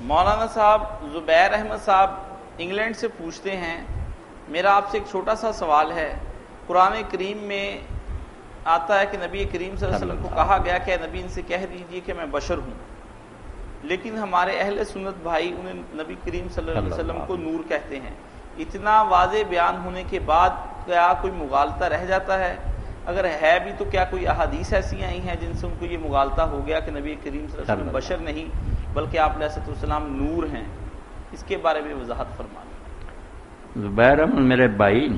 مولانا صاحب زبیر احمد صاحب انگلینڈ سے پوچھتے ہیں، میرا آپ سے ایک چھوٹا سا سوال ہے۔ قرآن کریم میں آتا ہے کہ نبی کریم صلی اللہ علیہ وسلم کو کہا گیا کہ نبی ان سے کہہ دیجئے کہ میں بشر ہوں، لیکن ہمارے اہل سنت بھائی انہیں نبی کریم صلی اللہ علیہ وسلم کو نور کہتے ہیں۔ اتنا واضح بیان ہونے کے بعد کیا کوئی مغالطہ رہ جاتا ہے؟ اگر ہے بھی تو کیا کوئی احادیث ایسی آئی ہیں جن سے ان کو یہ مغالطہ ہو گیا کہ نبی کریم صلی اللہ علیہ وسلم بشر نہیں بلکہ آپ علیہ السلام نور ہیں؟ اس کے بارے میں وضاحت فرمائیں۔ زبیر احمد میرے بھائی،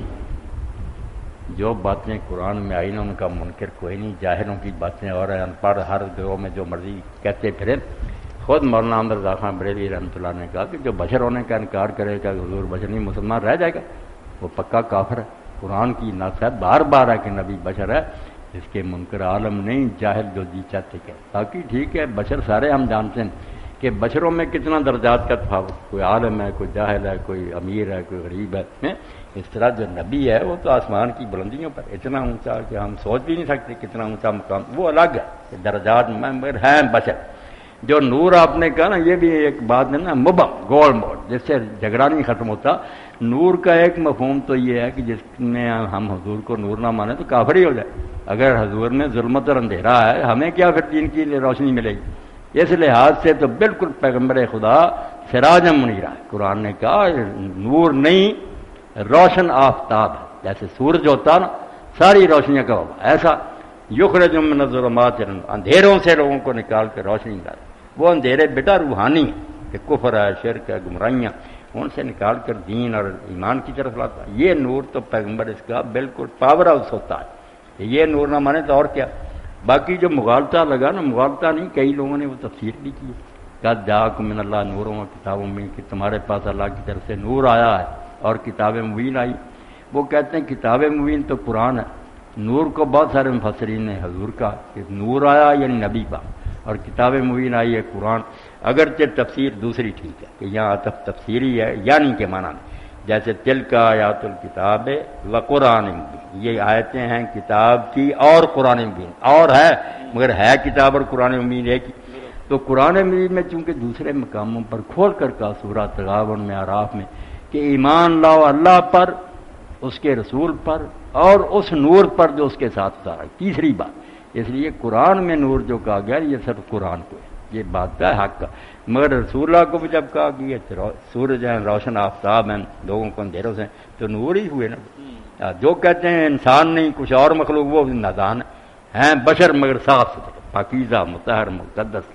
جو باتیں قرآن میں آئی نا ان کا منکر کوئی نہیں، جاہلوں کی باتیں اور ان پڑھ ہر گروہ میں جو مرضی کہتے پھرے۔ خود مولانا احمد رضا خان بریلوی رحمۃ اللہ نے کہا کہ جو بشر ہونے کا انکار کرے گا کہ حضور بشر نہیں، مسلمان رہ جائے گا، وہ پکا کافر ہے۔ قرآن کی نصیحت بار بار ہے کہ نبی بشر ہے، اس کے منکر عالم نہیں، جاہل جو جی چاہتے کہ باقی ٹھیک ہے، بشر سارے ہم جانتے ہیں کہ بشروں میں کتنا درجات کا تفاوت، کوئی عالم ہے، کوئی جاہل ہے، کوئی امیر ہے، کوئی غریب ہے۔ اس طرح جو نبی ہے وہ تو آسمان کی بلندیوں پر اتنا اونچا کہ ہم سوچ بھی نہیں سکتے کتنا اونچا مقام، وہ الگ ہے کہ درجات میں مگر ہیں بشر۔ جو نور آپ نے کہا نا، یہ بھی ایک بات ہے نا، مبم گول موڑ جس سے جھگڑا نہیں ختم ہوتا۔ نور کا ایک مفہوم تو یہ ہے کہ جس میں ہم حضور کو نور نہ مانیں تو کافر ہی ہو جائے۔ اگر حضور میں ظلمت اور اندھیرا ہے، ہمیں کیا پھر دین کی روشنی ملے گی؟ اس لحاظ سے تو بالکل پیغمبر خدا سراج منیرہ ہے۔ قرآن نے کہا نور نہیں، روشن آفتاب ہے، جیسے سورج ہوتا نا ساری روشنیاں کا ہوگا، ایسا یخرج من الظلمات، اندھیروں سے لوگوں کو نکال کے روشنی ڈالے۔ وہ اندھیرے بیٹا روحانی ہیں کہ کفر ہے، شرک ہے، گمراہیاں، ان سے نکال کر دین اور ایمان کی طرف لاتا ہے۔ یہ نور تو پیغمبر اس کا بالکل پاور ہاؤس ہوتا ہے، یہ نور نہ مانے تو اور کیا۔ باقی جو مغالطہ لگا نا، مغالطہ نہیں، کئی لوگوں نے وہ تفسیر بھی کی، قد جاءکم من اللہ نوروں و کتابوں میں، کہ تمہارے پاس اللہ کی طرف سے نور آیا ہے اور کتاب مبین آئی۔ وہ کہتے ہیں کتاب مبین تو قرآن ہے، نور کو بہت سارے مفسرین نے حضور کا کہ نور آیا یعنی نبی کا، اور کتاب مبین آئی ہے قرآن۔ اگرچہ تفسیر دوسری ٹھیک ہے کہ یہاں تفسیری ہے یعنی کے معنی میں، جیسے تلک آیات الکتاب و قرآن مبین، یہ آیتیں ہیں کتاب کی اور قرآن مبین، اور ہے مگر ہے کتاب اور قرآن مبین ایک ہی۔ تو قرآن مبین میں چونکہ دوسرے مقاموں پر کھول کر کہا، سورہ تغابن میں، اعراف میں، کہ ایمان لاؤ اللہ پر، اس کے رسول پر اور اس نور پر جو اس کے ساتھ اتارا۔ تیسری بات، اس لیے قرآن میں نور جو کہا گیا یہ صرف قرآن کو ہے، یہ بات کا حق کا۔ مگر رسول اللہ کو بھی جب کہا کہ یہ سورج ہیں، روشن آفتاب ہیں، لوگوں کو اندھیروں سے، تو نور ہی ہوئے نا۔ جو کہتے ہیں انسان نہیں کچھ اور مخلوق، وہ نادان ہیں، بشر مگر صاف ستھرے، پاکیزہ، مطہر، مقدس۔